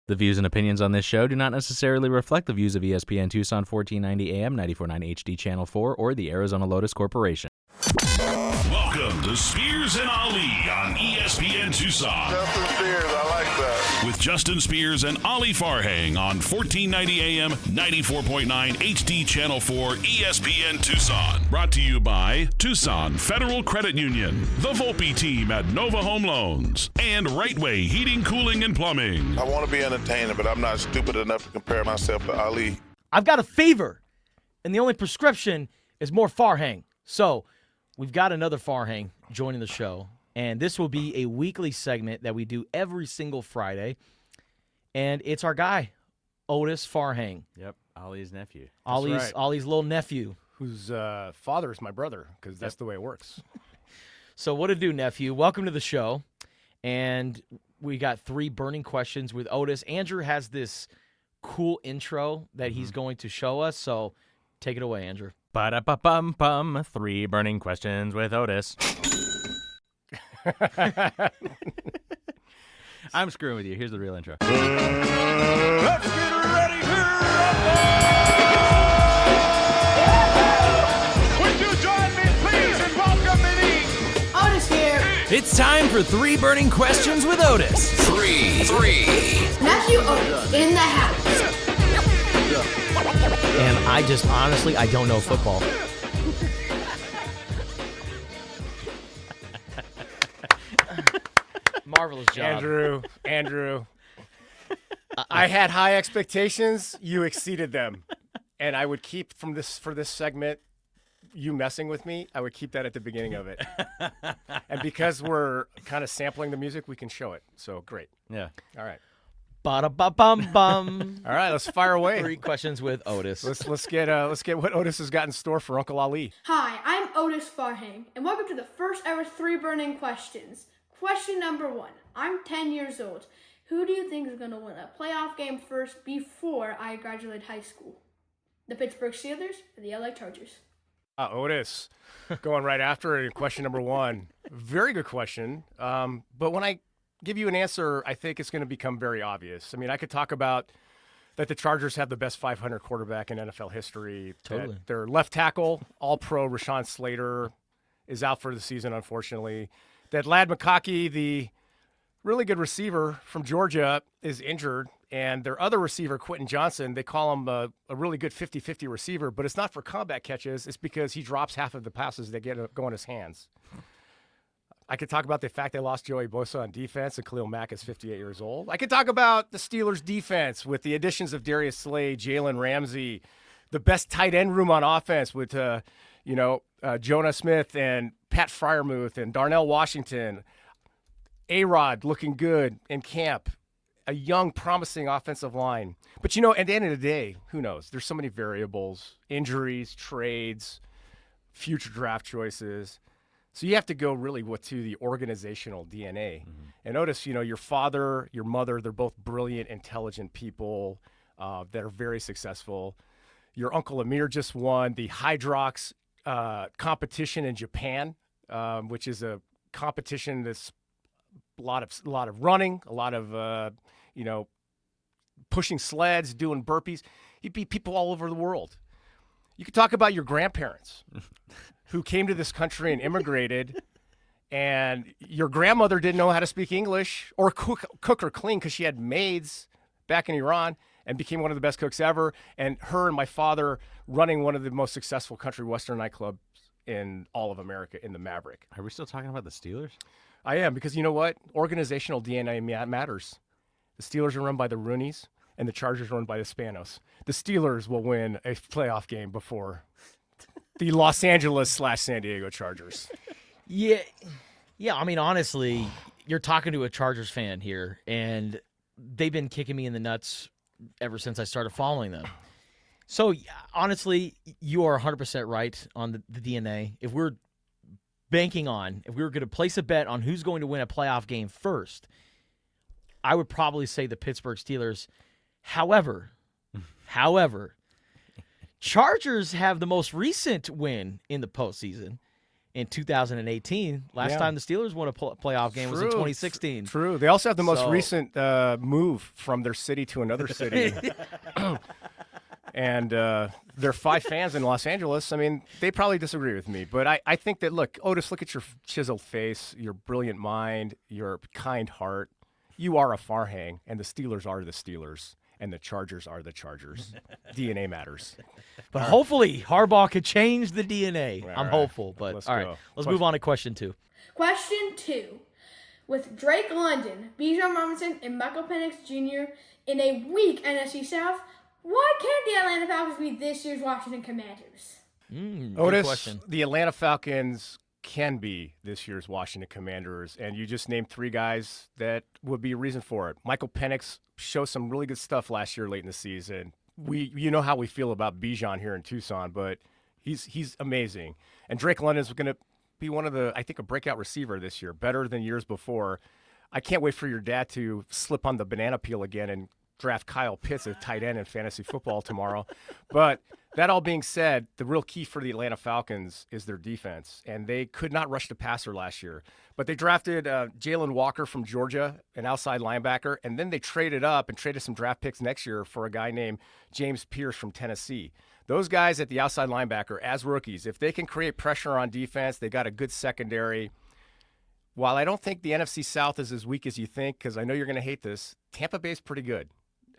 The views and opinions on this show do not necessarily reflect the views of ESPN Tucson 1490 AM, 94.9 HD Channel 4, or the Arizona Lotus Corporation. Welcome to Spears and Ali on ESPN Tucson. Justin Spears, I like that. With Justin Spears and Ali Farhang on 1490 AM, 94.9 HD Channel 4, ESPN Tucson. Brought to you by Tucson Federal Credit Union, the Volpe team at Nova Home Loans, and Rightway Heating, Cooling, and Plumbing. I want to be entertaining, but I'm not stupid enough to compare myself to Ali. I've got a fever, and the only prescription is more Farhang. So we've got another Farhang joining the show, and this will be a weekly segment that we do every single Friday, and it's our guy, Otis Farhang. Yep, Ali's nephew. Ali's little nephew. Whose father is my brother, because that's the way it works. So what to do, nephew? Welcome to the show, and we got 3 burning questions with Otis. Andrew has this cool intro that he's going to show us, so take it away, Andrew. Ba-da-ba-bum-bum, 3 burning questions with Otis. I'm screwing with you. Here's the real intro. Let's get ready to rumble! Would you join me, please, in welcoming Otis here. It's time for 3 burning questions with Otis. Nephew Otis in the house. And I just honestly, I don't know football. Marvelous job. Andrew. I had high expectations. You exceeded them. And I would keep for this segment, you messing with me, I would keep that at the beginning of it. And because we're kind of sampling the music, we can show it. So great. Yeah. All right. Ba-da-ba-bum-bum. All right, let's fire away. 3 questions with Otis. Let's get what Otis has got in store for Uncle Ali. Hi, I'm Otis Farhang, and welcome to the first ever 3 burning questions. Question number 1. I'm 10 years old. Who do you think is going to win a playoff game first before I graduate high school? The Pittsburgh Steelers or the LA Chargers? Otis, going right after it. Question number 1. Very good question. But when I give you an answer, I think it's going to become very obvious. I mean, I could talk about that the Chargers have the best 500 quarterback in NFL history. Totally. That their left tackle, all-pro Rashawn Slater, is out for the season, unfortunately. That Lad McConkey, the really good receiver from Georgia, is injured. And their other receiver, Quentin Johnson, they call him a really good 50-50 receiver, but it's not for combat catches. It's because he drops half of the passes that go in his hands. I could talk about the fact they lost Joey Bosa on defense and Khalil Mack is 58 years old. I could talk about the Steelers' defense with the additions of Darius Slay, Jalen Ramsey, the best tight end room on offense with Jonah Smith and Pat Freiermuth and Darnell Washington, A-Rod looking good in camp, a young, promising offensive line. But, at the end of the day, who knows? There's so many variables, injuries, trades, future draft choices. So you have to go really to the organizational DNA. Mm-hmm. And notice, your father, your mother, they're both brilliant, intelligent people that are very successful. Your Uncle Amir just won the Hydrox competition in Japan, which is a competition that's a lot of running, a lot of pushing sleds, doing burpees. You beat people all over the world. You could talk about your grandparents who came to this country and immigrated, and your grandmother didn't know how to speak English or cook or clean because she had maids back in Iran and became one of the best cooks ever. And her and my father running one of the most successful country western nightclubs in all of America in the Maverick. Are we still talking about the Steelers? I am, because you know what? Organizational DNA matters. The Steelers are run by the Rooneys, and the Chargers are run by the Spanos. The Steelers will win a playoff game before the Los Angeles/San Diego Chargers. Yeah. I mean, honestly, you're talking to a Chargers fan here, and they've been kicking me in the nuts ever since I started following them. So, honestly, you are 100% right on the DNA. If we were going to place a bet on who's going to win a playoff game first, I would probably say the Pittsburgh Steelers. However, Chargers have the most recent win in the postseason, in 2018. Last time the Steelers won a playoff game was in 2016. True. They also have the most recent move from their city to another city. And there are 5 fans in Los Angeles. I mean, they probably disagree with me. But I think that, look, Otis, look at your chiseled face, your brilliant mind, your kind heart. You are a Farhang, and the Steelers are the Steelers, and the Chargers are the Chargers. DNA matters. But hopefully Harbaugh could change the DNA. I'm hopeful. But Let's all right, go. let's move on to question 2. Question 2. With Drake London, Bijan Robinson, and Michael Penix Jr. in a weak NFC South, why can't the Atlanta Falcons be this year's Washington Commanders? Otis, question. the Atlanta Falcons can be this year's Washington Commanders, and you just named 3 guys that would be a reason for it. Michael Penix showed some really good stuff last year late in the season. You know how we feel about Bijan here in Tucson, but he's amazing. And Drake London is going to be one of the, I think, a breakout receiver this year, better than years before. I can't wait for your dad to slip on the banana peel again and draft Kyle Pitts at tight end in fantasy football tomorrow. But that all being said, the real key for the Atlanta Falcons is their defense, and they could not rush the passer last year. But they drafted Jalen Walker from Georgia, an outside linebacker, and then they traded up and traded some draft picks next year for a guy named James Pierce from Tennessee. Those guys at the outside linebacker, as rookies, if they can create pressure on defense, they got a good secondary. While I don't think the NFC South is as weak as you think, because I know you're going to hate this, Tampa Bay's pretty good.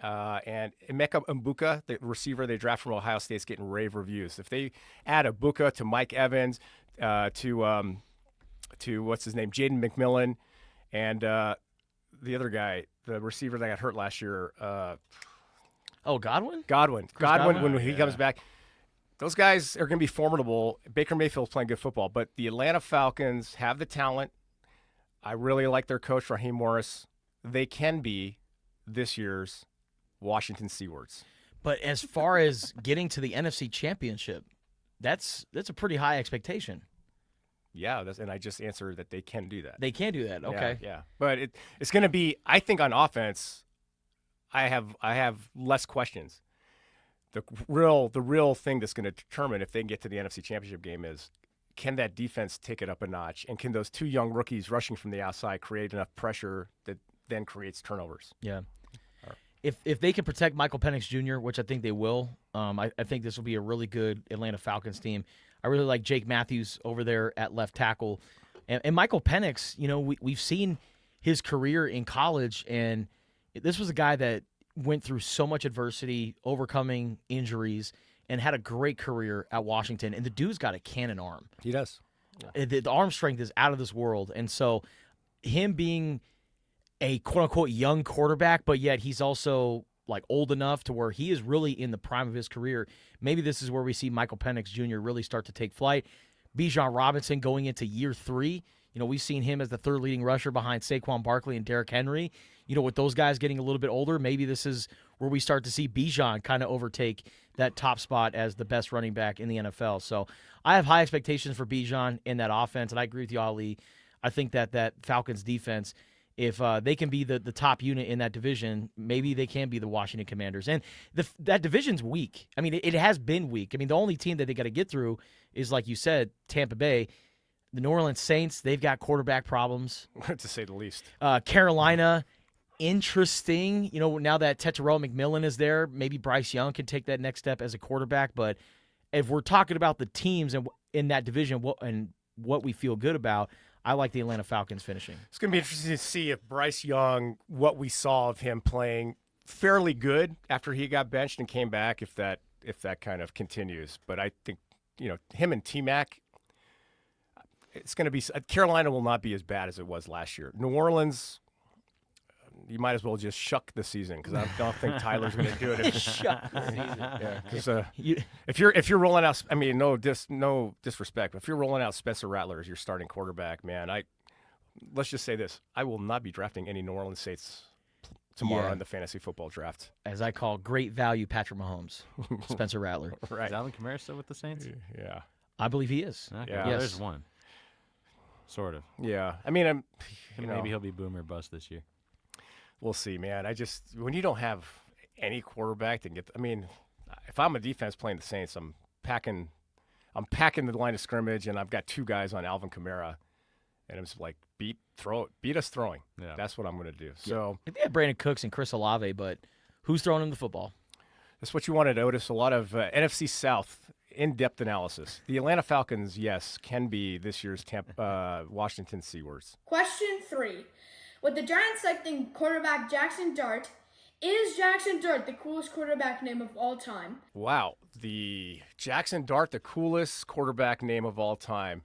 And Emeka Mbuka, the receiver they draft from Ohio State, is getting rave reviews. If they add Mbuka to Mike Evans, to what's his name, Jaden McMillan, and the other guy, the receiver that got hurt last year, Godwin? Godwin, when he comes back, those guys are going to be formidable. Baker Mayfield's playing good football, but the Atlanta Falcons have the talent. I really like their coach, Raheem Morris. They can be this year's Washington Seawards. But as far as getting to the NFC Championship, that's a pretty high expectation. Yeah, and I just answered that they can do that. They can do that. Okay. Yeah. But it's going to be, I think, on offense, I have less questions. The real thing that's going to determine if they can get to the NFC Championship game is, can that defense take it up a notch, and can those 2 young rookies rushing from the outside create enough pressure that then creates turnovers? Yeah. If they can protect Michael Penix Jr., which I think they will, I think this will be a really good Atlanta Falcons team. I really like Jake Matthews over there at left tackle. And Michael Penix, we've seen his career in college, and this was a guy that went through so much adversity, overcoming injuries, and had a great career at Washington. And the dude's got a cannon arm. He does. Yeah. The arm strength is out of this world. And so him being a quote-unquote young quarterback, but yet he's also like old enough to where he is really in the prime of his career. Maybe this is where we see Michael Penix Jr. really start to take flight. Bijan Robinson going into year 3. We've seen him as the 3rd leading rusher behind Saquon Barkley and Derrick Henry. With those guys getting a little bit older, maybe this is where we start to see Bijan kind of overtake that top spot as the best running back in the NFL. So I have high expectations for Bijan in that offense, and I agree with you, Ali. I think that Falcons defense, if they can be the top unit in that division, maybe they can be the Washington Commanders. And that division's weak. I mean, it has been weak. I mean, the only team that they got to get through is, like you said, Tampa Bay. The New Orleans Saints, they've got quarterback problems. To say the least. Carolina, interesting. Now that Tetairoa McMillan is there, maybe Bryce Young can take that next step as a quarterback. But if we're talking about the teams in that division and what we feel good about, I like the Atlanta Falcons finishing. It's going to be interesting to see if Bryce Young, what we saw of him playing fairly good after he got benched and came back, if that kind of continues. But I think, him and T-Mac, it's going to be – Carolina will not be as bad as it was last year. New Orleans, you might as well just shuck the season, because I don't think Tyler's going to do it. Shuck the season. Yeah, because if you're rolling out – I mean, no disrespect, but if you're rolling out Spencer Rattler as your starting quarterback, man, let's just say this. I will not be drafting any New Orleans Saints tomorrow in the fantasy football draft. As I call great value Patrick Mahomes, Spencer Rattler. Right. Is Alvin Kamara still with the Saints? Yeah. I believe he is. Okay. Yeah. Well, Yes. there's one. Sort of. Yeah. I mean, Maybe he'll be boom or bust this year. We'll see, man. When you don't have any quarterback to get, if I'm a defense playing the Saints, I'm packing I'm packing the line of scrimmage, and I've got 2 guys on Alvin Kamara, and I'm just like, beat us throwing. Yeah. That's what I'm going to do. So They had Brandon Cooks and Chris Olave, but who's throwing him the football? that's what you wanted, Otis. A lot of NFC South in-depth analysis. The Atlanta Falcons, yes, can be this year's Washington Seawards. Question 3. With the Giants selecting quarterback Jackson Dart, is Jackson Dart the coolest quarterback name of all time? Wow, the Jackson Dart, the coolest quarterback name of all time.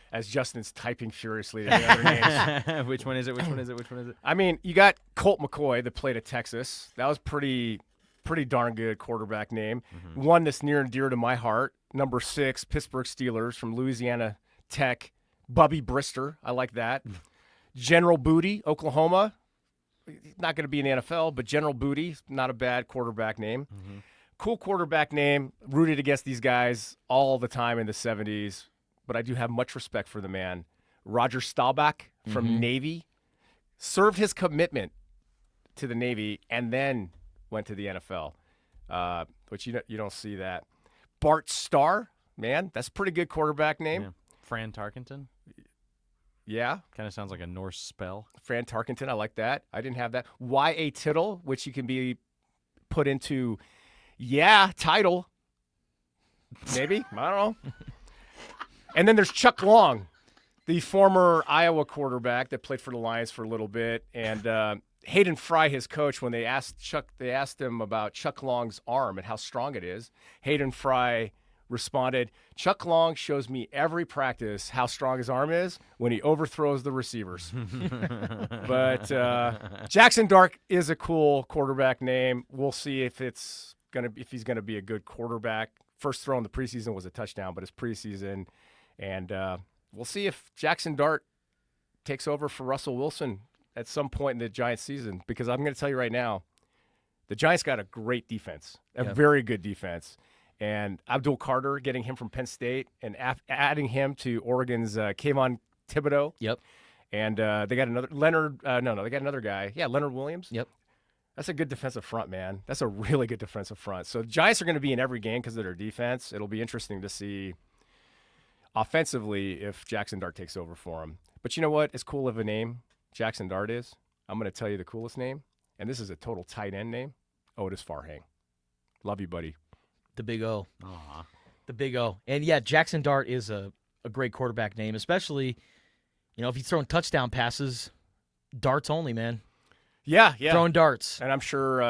As Justin's typing furiously to the other names. Which one is it? Which one is it? Which one is it? I mean, you got Colt McCoy that played at Texas. That was pretty darn good quarterback name. One that's near and dear to my heart. Number 6, Pittsburgh Steelers from Louisiana Tech. Bubby Brister. I like that. General Booty, Oklahoma. Not going to be in the NFL, but General Booty, not a bad quarterback name. Cool quarterback name. Rooted against these guys all the time in the 70s. But I do have much respect for the man. Roger Staubach from Navy served his commitment to the Navy and then went to the NFL. But you don't see that. Bart Starr, man, that's a pretty good quarterback name. Yeah. Fran Tarkenton. Yeah. Kind of sounds like a Norse spell. Fran Tarkenton, I like that. I didn't have that. Y.A. Tittle, which you can be put into, title. Maybe. I don't know. And then there's Chuck Long, the former Iowa quarterback that played for the Lions for a little bit. And Hayden Fry, his coach, when they asked him about Chuck Long's arm and how strong it is, Hayden Fry responded, Chuck Long shows me every practice how strong his arm is when he overthrows the receivers. But Jackson Dart is a cool quarterback name. We'll see if he's gonna be a good quarterback. First throw in the preseason was a touchdown, but it's preseason. And we'll see if Jackson Dart takes over for Russell Wilson at some point in the Giants season, because I'm going to tell you right now, the Giants got a great defense, a very good defense. And Abdul Carter, getting him from Penn State and adding him to Oregon's Kayvon Thibodeau. Yep. And they got another Leonard. They got another guy. Yeah, Leonard Williams. Yep. That's a good defensive front, man. That's a really good defensive front. So the Giants are going to be in every game because of their defense. It'll be interesting to see offensively if Jackson Dart takes over for him. But you know what? As cool of a name Jackson Dart is, I'm going to tell you the coolest name, and this is a total tight end name, Otis Farhang. Love you, buddy. The Big O. The Big O. And, yeah, Jackson Dart is a great quarterback name, especially, if he's throwing touchdown passes, darts only, man. Yeah. Throwing darts. And I'm sure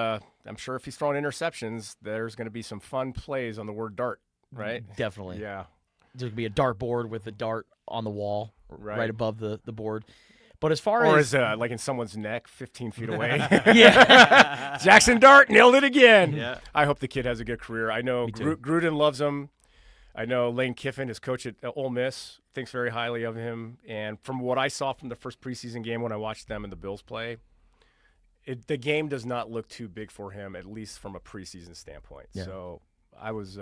if he's throwing interceptions, there's going to be some fun plays on the word dart, right? Definitely. Yeah. There's going to be a dart board with a dart on the wall right above the board. But as far or as like in someone's neck 15 feet away. yeah. Jackson Dart nailed it again. Yeah. I hope the kid has a good career. I know Gruden loves him. I know Lane Kiffin, his coach at Ole Miss, thinks very highly of him. And from what I saw from the first preseason game when I watched them and the Bills play, the game does not look too big for him, at least from a preseason standpoint. Yeah. So I was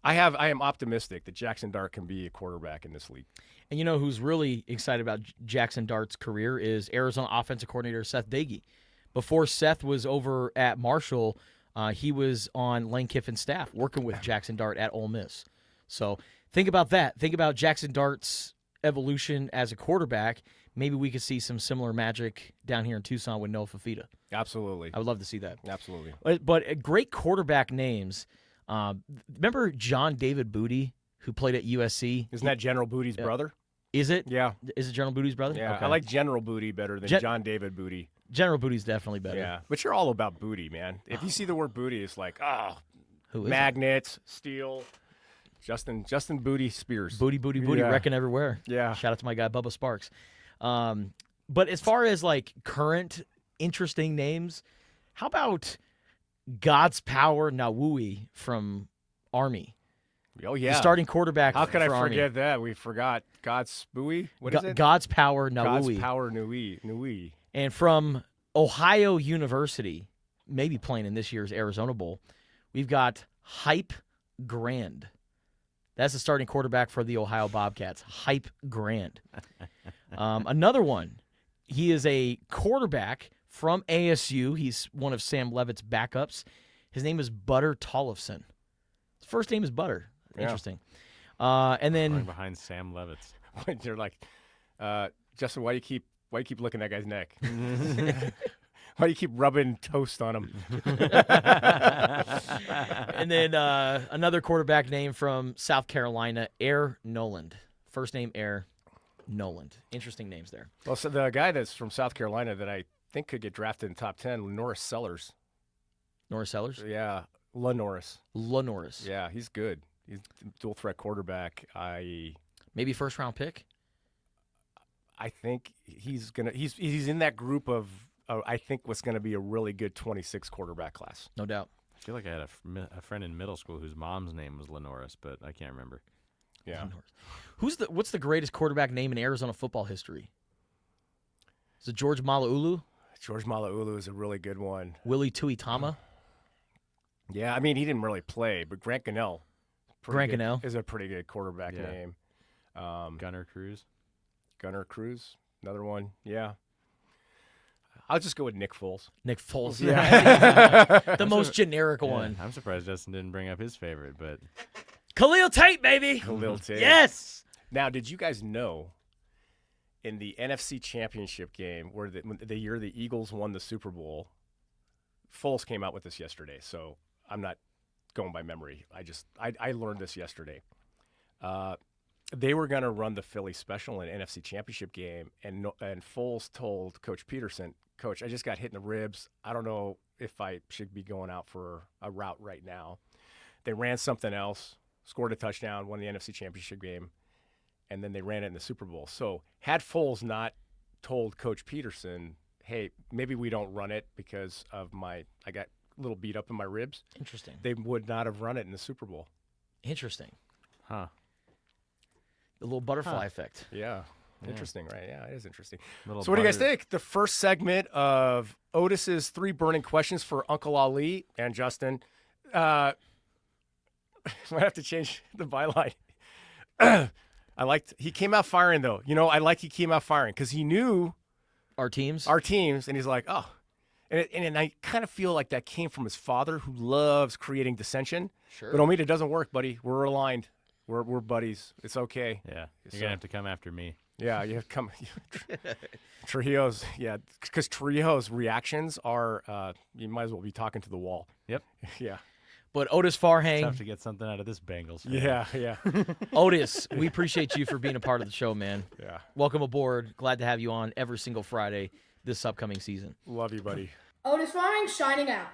I am optimistic that Jackson Dart can be a quarterback in this league. And you know who's really excited about Jackson Dart's career is Arizona offensive coordinator Seth Doege. Before Seth was over at Marshall, he was on Lane Kiffin's staff working with Jackson Dart at Ole Miss. So think about that. Think about Jackson Dart's evolution as a quarterback. Maybe we could see some similar magic down here in Tucson with Noah Fafita. Absolutely. I would love to see that. Absolutely. But great quarterback names. Remember John David Booty, who played at USC? Isn't that General Booty's brother? Is it? Yeah. Is it General Booty's brother? Yeah. Okay. I like General Booty better than John David Booty. General Booty's definitely better. Yeah. But you're all about booty, man. If you see the word booty, it's like, who is magnets, steel. Justin Booty Spears. Booty, wrecking everywhere. Yeah. Shout out to my guy, Bubba Sparks. But as far as like current interesting names, how about God's Power Nawui from Army? Oh, yeah. The starting quarterback. How could I Army. forget that? We forgot God's Spooey? What is it? God's Power Nawui. God's Power Nui. And from Ohio University, maybe playing in this year's Arizona Bowl, we've got Hype Grand. That's the starting quarterback for the Ohio Bobcats, Hype Grand. Another one, he is a quarterback from ASU. He's one of Sam Levitt's backups. His name is Butter Tollefson. His first name is Butter. Interesting. And Going then behind Sam Levitz. They're like, Justin, why do you keep looking at that guy's neck? Why do you keep rubbing toast on him? and then another quarterback name from South Carolina, Air Noland. First name Air Noland. Interesting names there. Well, so the guy that's from South Carolina that I think could get drafted in the top 10, Norris Sellers. Norris Sellers? Yeah, Norris. Norris. Yeah, he's good. He's a dual threat quarterback. Maybe first round pick? I think he's in that group of I think what's going to be a really good 26 quarterback class. No doubt. I feel like I had a friend in middle school whose mom's name was Lenoris, but I can't remember. Yeah. What's the greatest quarterback name in Arizona football history? Is it George Malaulu? George Malaulu is a really good one. Willie Tuitama? Yeah, I mean, he didn't really play, but Grant Gunnell. Gunnell is a pretty good quarterback name. Gunnar Cruz. Gunnar Cruz, another one. Yeah. I'll just go with Nick Foles. Nick Foles. Yeah. The most generic one. I'm surprised Justin didn't bring up his favorite, but Khalil Tate, baby. Khalil Tate. Yes. Now, did you guys know in the NFC Championship game where the year the Eagles won the Super Bowl, Foles came out with this yesterday, so I'm not going by memory. I learned this yesterday. They were going to run the Philly special in an NFC Championship game, and Foles told Coach Peterson, Coach, I just got hit in the ribs. I don't know if I should be going out for a route right now. They ran something else, scored a touchdown, won the NFC Championship game, and then they ran it in the Super Bowl. So had Foles not told Coach Peterson, hey, maybe we don't run it because of I got a little beat up in my ribs, Interesting. they would not have run it in the Super Bowl. Interesting. huh. The little butterfly effect. Yeah. Interesting, right? Yeah, it is interesting. Little So what do you guys butter- think? The first segment of Otis's 3 burning questions for Uncle Ali and Justin. Might have to change the byline. He came out firing, though. He came out firing because he knew Our teams? our teams, and he's like, oh. And I kind of feel like that came from his father, who loves creating dissension. Sure. But Omita, it doesn't work, buddy. We're aligned. We're buddies. It's okay. Yeah, you're So- going to have to come after me. Yeah, you come. Trujillo's, because Trujillo's reactions are, you might as well be talking to the wall. Yep. Yeah. But Otis Tough Farhang, to get something out of this Bengals fan. Yeah. Otis, we appreciate you for being a part of the show, man. Yeah. Welcome aboard. Glad to have you on every single Friday this upcoming season. Love you, buddy. Otis Farming signing out.